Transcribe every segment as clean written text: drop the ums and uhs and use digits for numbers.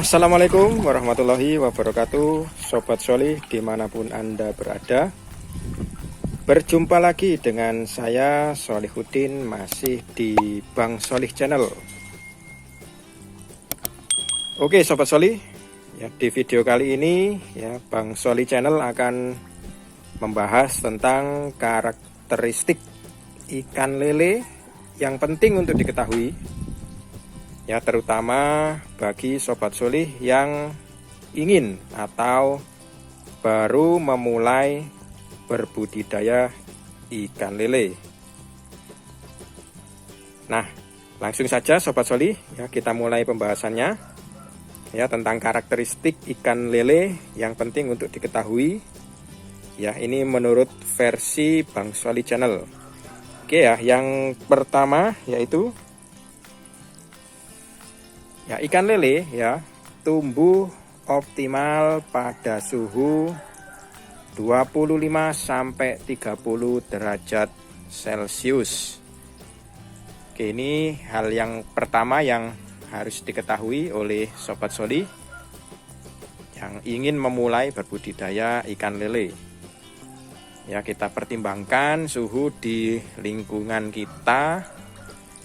Assalamualaikum warahmatullahi wabarakatuh, Sobat Sholih dimanapun Anda berada. Berjumpa lagi dengan saya Sholihuddin, masih di Bang Sholih Channel. Oke Sobat Sholih, ya, di video kali ini ya Bang Sholih Channel akan membahas tentang karakteristik ikan lele yang penting untuk diketahui, ya, terutama bagi Sobat Sholih yang ingin atau baru memulai berbudidaya ikan lele. Nah, langsung saja Sobat Sholih, ya, kita mulai pembahasannya, ya, tentang karakteristik ikan lele yang penting untuk diketahui. Ya, ini menurut versi Bang Sholih Channel. Oke ya, yang pertama yaitu ya, ikan lele ya tumbuh optimal pada suhu 25 sampai 30 derajat Celcius. Oke, ini hal yang pertama yang harus diketahui oleh Sobat Sholih yang ingin memulai berbudidaya ikan lele. Ya, kita pertimbangkan suhu di lingkungan kita,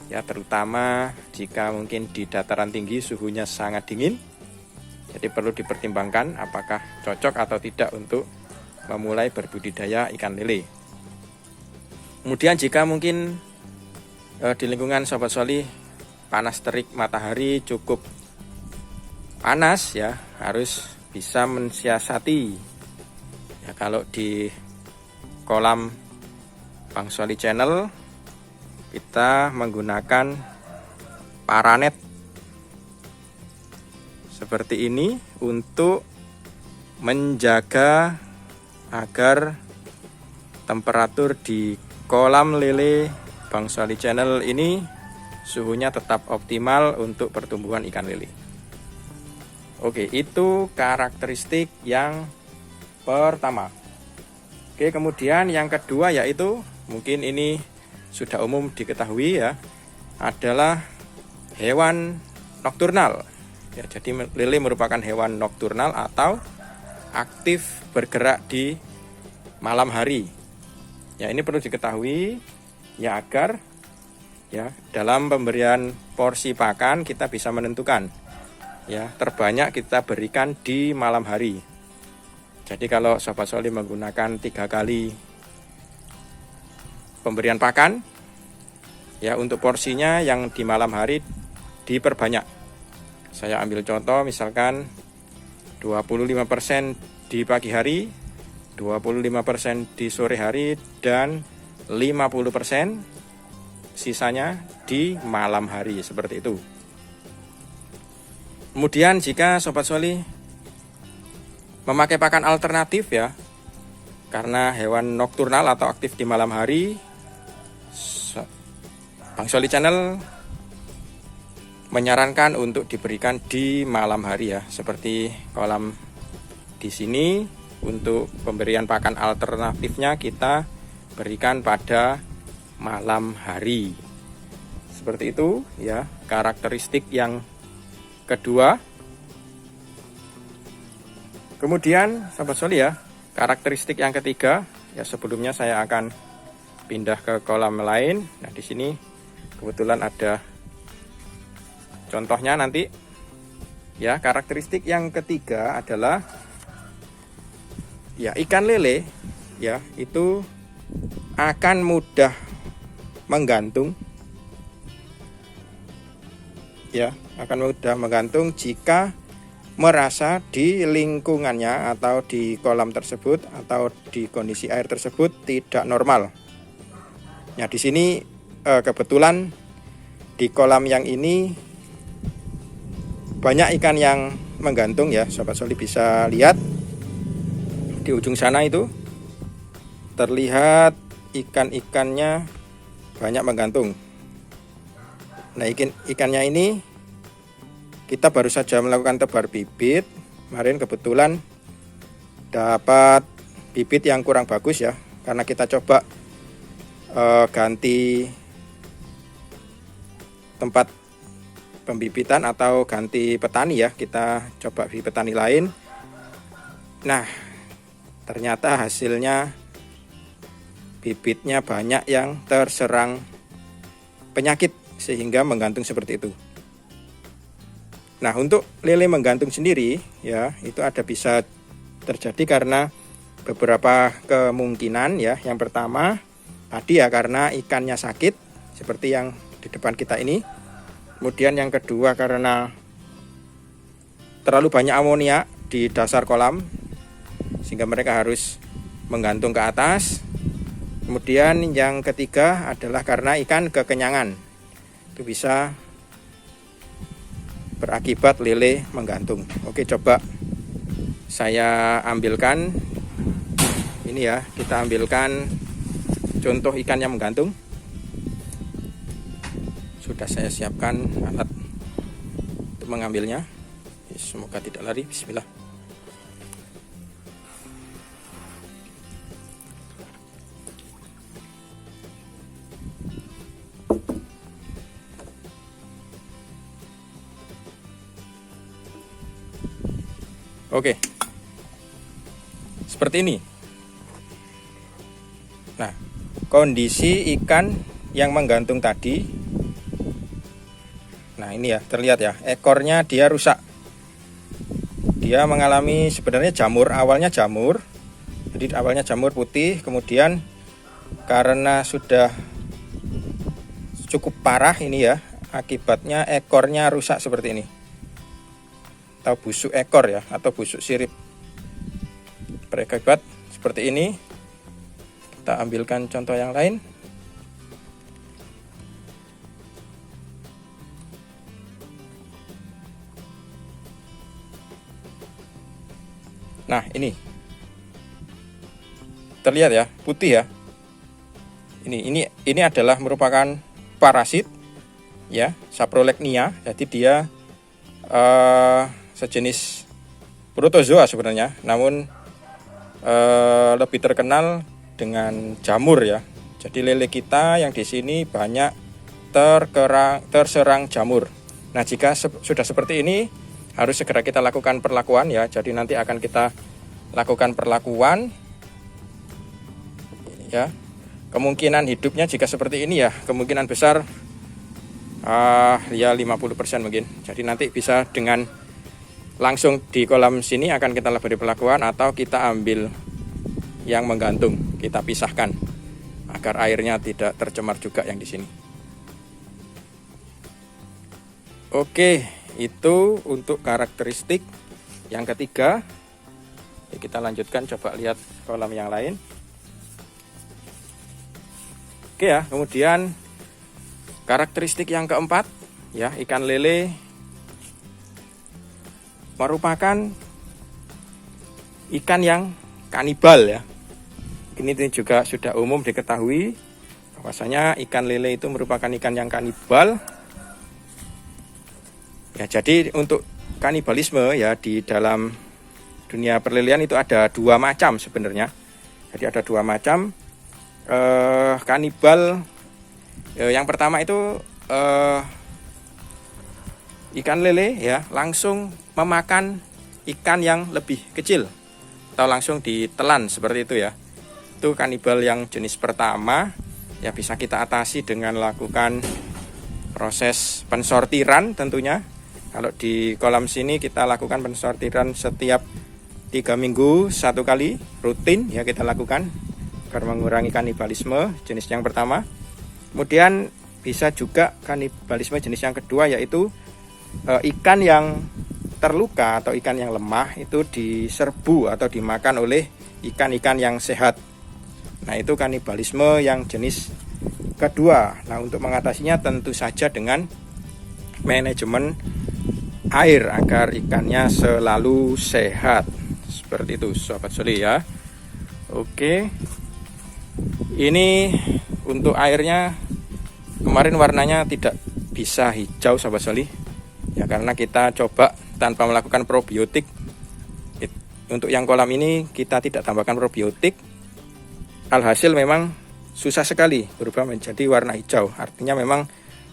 ya, terutama jika mungkin di dataran tinggi suhunya sangat dingin. Jadi perlu dipertimbangkan apakah cocok atau tidak untuk memulai berbudidaya ikan lele. Kemudian jika mungkin di lingkungan Sobat Sholih panas terik matahari cukup panas, ya, harus bisa mensiasati. Ya, kalau di kolam Bang Sholih Channel kita menggunakan paranet seperti ini untuk menjaga agar temperatur di kolam lele Bang Sholih Channel ini suhunya tetap optimal untuk pertumbuhan ikan lele. Oke, itu karakteristik yang pertama. Oke, kemudian yang kedua yaitu mungkin ini sudah umum diketahui, ya, adalah hewan nokturnal. Ya, jadi lele merupakan hewan nokturnal atau aktif bergerak di malam hari. Ya, ini perlu diketahui, ya, agar ya dalam pemberian porsi pakan kita bisa menentukan, ya, terbanyak kita berikan di malam hari. Jadi kalau Sobat Sholih menggunakan 3 kali pemberian pakan, ya, untuk porsinya yang di malam hari diperbanyak. Saya ambil contoh misalkan 25% di pagi hari, 25% di sore hari, dan 50% sisanya di malam hari, seperti itu. Kemudian jika Sobat Sholih memakai pakan alternatif, ya, karena hewan nokturnal atau aktif di malam hari, Bang Sholih Channel menyarankan untuk diberikan di malam hari, ya, seperti kolam di sini. Untuk pemberian pakan alternatifnya kita berikan pada malam hari. Seperti itu, ya, karakteristik yang kedua. Kemudian Sobat Sholih, ya, karakteristik yang ketiga, ya, sebelumnya saya akan pindah ke kolam lain. Nah, di sini kebetulan ada contohnya nanti. Ya, karakteristik yang ketiga adalah ya ikan lele, ya, itu akan mudah menggantung. Ya, akan mudah menggantung jika merasa di lingkungannya atau di kolam tersebut atau di kondisi air tersebut tidak normal. Ya, di sini kebetulan di kolam yang ini banyak ikan yang menggantung, ya. Sobat Sholih bisa lihat di ujung sana itu terlihat ikan-ikannya banyak menggantung. Nah, ikannya ini kita baru saja melakukan tebar bibit. Kemarin kebetulan dapat bibit yang kurang bagus, ya, karena kita coba ganti tempat pembibitan atau ganti petani ya, kita coba di petani lain. Nah, ternyata hasilnya bibitnya banyak yang terserang penyakit sehingga menggantung seperti itu. Nah, untuk lele menggantung sendiri ya, itu ada bisa terjadi karena beberapa kemungkinan ya. Yang pertama tadi ya, karena ikannya sakit seperti yang di depan kita ini. Kemudian yang kedua karena terlalu banyak amonia di dasar kolam sehingga mereka harus menggantung ke atas. Kemudian yang ketiga adalah karena ikan kekenyangan. Itu bisa berakibat lele menggantung. Oke, coba saya ambilkan ini ya, kita ambilkan contoh ikan yang menggantung. Sudah saya siapkan alat untuk mengambilnya. Semoga tidak lari. Bismillah. Oke, seperti ini. Nah, kondisi ikan yang menggantung tadi, nah ini ya, terlihat ya, ekornya dia rusak. Dia mengalami sebenarnya jamur, awalnya jamur. Jadi awalnya jamur putih, kemudian karena sudah cukup parah ini ya, akibatnya ekornya rusak seperti ini. Atau busuk ekor ya, atau busuk sirip. Berakibat seperti ini. Kita ambilkan contoh yang lain. Nah, ini terlihat ya, putih ya. Ini adalah merupakan parasit ya, Saprolegnia. Jadi dia sejenis protozoa sebenarnya, namun lebih terkenal dengan jamur ya. Jadi lele kita yang di sini banyak terserang jamur. Nah, jika sudah seperti ini, harus segera kita lakukan perlakuan ya. Jadi nanti akan kita lakukan perlakuan ya. Kemungkinan hidupnya jika seperti ini ya, kemungkinan besar ya 50% mungkin. Jadi nanti bisa dengan langsung di kolam sini akan kita beri perlakuan, atau kita ambil yang menggantung, kita pisahkan agar airnya tidak tercemar juga yang di sini. Oke, itu untuk karakteristik yang ketiga. Ya, kita lanjutkan, coba lihat kolam yang lain. Oke ya, kemudian karakteristik yang keempat ya, ikan lele merupakan ikan yang kanibal ya. Ini juga sudah umum diketahui bahwasanya ikan lele itu merupakan ikan yang kanibal. Ya, jadi untuk kanibalisme ya, di dalam dunia perlelean itu ada dua macam sebenarnya. Jadi ada dua macam kanibal. Yang pertama itu ikan lele ya langsung memakan ikan yang lebih kecil atau langsung ditelan seperti itu ya. Itu kanibal yang jenis pertama ya, bisa kita atasi dengan lakukan proses pensortiran tentunya. Kalau di kolam sini kita lakukan pensortiran setiap 3 minggu 1 kali, rutin ya kita lakukan agar mengurangi kanibalisme jenis yang pertama. Kemudian bisa juga kanibalisme jenis yang kedua, yaitu ikan yang terluka atau ikan yang lemah itu diserbu atau dimakan oleh ikan-ikan yang sehat. Nah, itu kanibalisme yang jenis kedua. Nah, untuk mengatasinya tentu saja dengan manajemen air agar ikannya selalu sehat. Seperti itu, Sobat Soli ya. Oke. Ini untuk airnya kemarin warnanya tidak bisa hijau, Sobat Soli. Ya, karena kita coba tanpa melakukan probiotik. Untuk yang kolam ini kita tidak tambahkan probiotik. Alhasil memang susah sekali berubah menjadi warna hijau. Artinya memang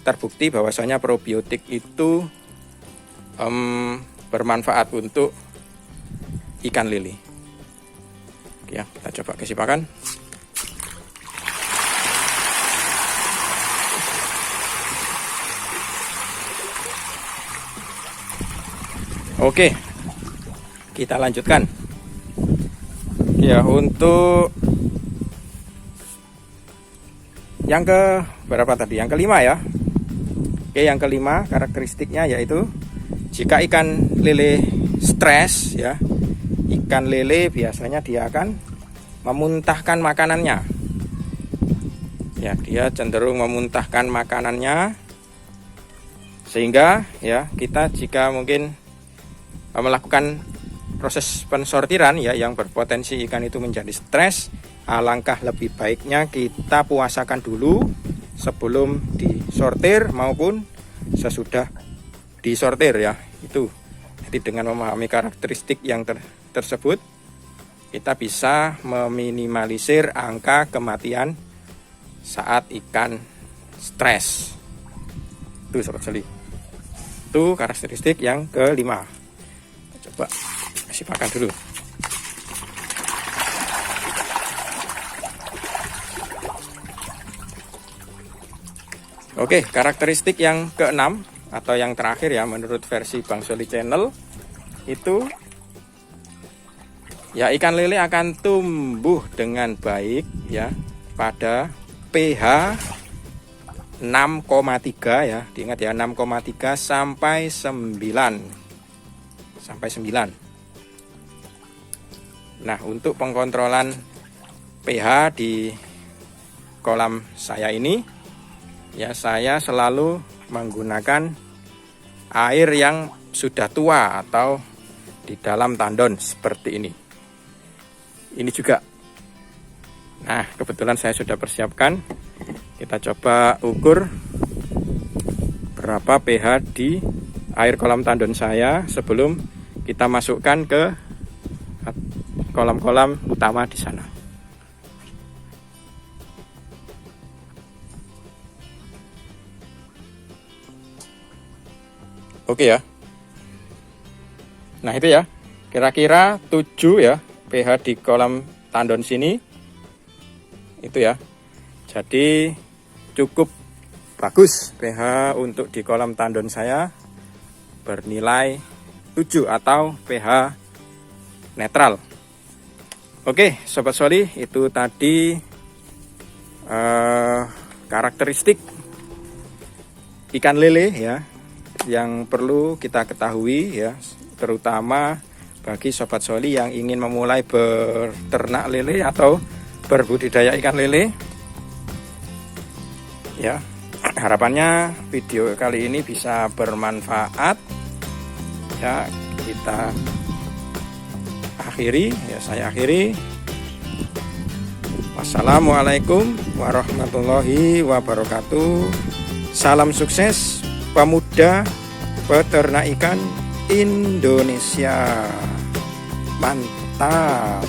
terbukti bahwasanya probiotik itu bermanfaat untuk ikan lele. Oke ya, kita coba kasih pakan. Oke, kita lanjutkan. Ya, untuk yang ke berapa tadi? Yang kelima ya. Oke, yang kelima karakteristiknya yaitu jika ikan lele stres ya, ikan lele biasanya dia akan memuntahkan makanannya. Ya, dia cenderung memuntahkan makanannya, sehingga ya kita jika mungkin melakukan proses pensortiran ya yang berpotensi ikan itu menjadi stres, alangkah lebih baiknya kita puasakan dulu sebelum disortir maupun sesudah disortir ya. Itu jadi dengan memahami karakteristik yang tersebut, kita bisa meminimalisir angka kematian saat ikan stres. Itu sobat soli, itu karakteristik yang kelima. Coba kasih pakan dulu. Oke, karakteristik yang keenam atau yang terakhir ya menurut versi Bang Soli Channel itu ya, ikan lele akan tumbuh dengan baik ya pada pH 6,3 ya. Diingat ya, 6,3 sampai 9. Nah, untuk pengkontrolan pH di kolam saya ini ya, saya selalu menggunakan air yang sudah tua atau di dalam tandon seperti ini. Ini juga. Nah, kebetulan saya sudah persiapkan. Kita coba ukur berapa pH di air kolam tandon saya sebelum kita masukkan ke kolam-kolam utama di sana. Oke ya. Nah, itu ya. Kira-kira 7 ya pH di kolam tandon sini. Itu ya. Jadi cukup bagus pH untuk di kolam tandon saya, bernilai 7 atau pH netral. Oke, sobat soli, itu tadi karakteristik ikan lele ya yang perlu kita ketahui ya, terutama bagi sobat soli yang ingin memulai berternak lele atau berbudidaya ikan lele ya. Harapannya video kali ini bisa bermanfaat ya. Kita akhiri ya, saya akhiri. Wassalamualaikum warahmatullahi wabarakatuh. Salam sukses pemuda peternak ikan Indonesia. Mantap.